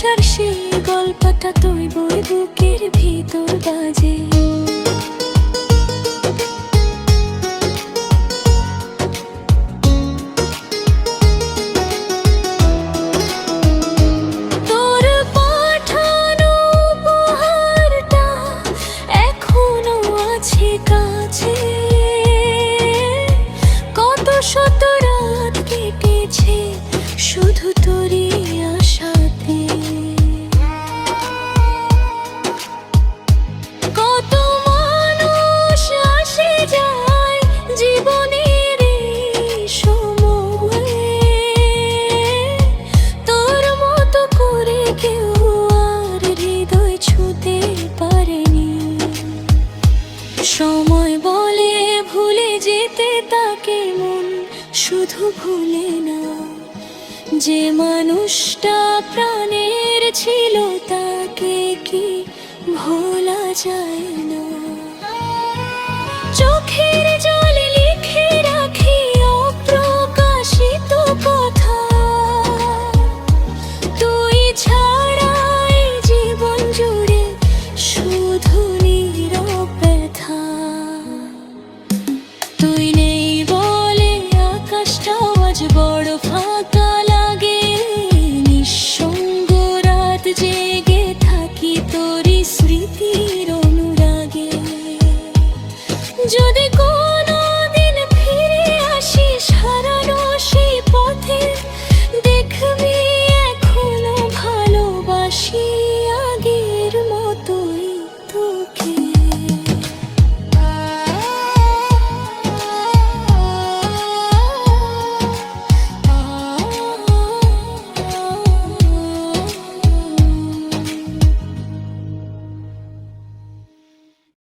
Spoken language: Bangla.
ভালোবাসার সেই গল্পটা তুই বই বুকের ভিতর বাজে। তোর পাঠানো উপহারটা এখনো আছে কাছে, কত শত রাত কেটেছে শুধু তোরই আশাতে। কত মানুষ আসে যায় জীবনের এই সময়ে, তোর মতো করে কেউ আর হৃদয় ছুঁতে পারেনি। সময় বলে ভুলে যেতে তাকে মন শুধু ভুলে না, যে মানুষটা প্রাণের ছিল তাকে কি ভোলা যায় না। চোখের জলে লিখে রাখি অপ্রকাশিত কথা, তুই ছাড়া এই জীবন জুড়ে শুধু নীরব ব্যথা। তুই নেই বলে আকাশটাও আজ বড় ফাঁকা লাগে, নিঃসঙ্গ রাত জেগে থাকি তোরই স্মৃতির অনুরাগে। যদি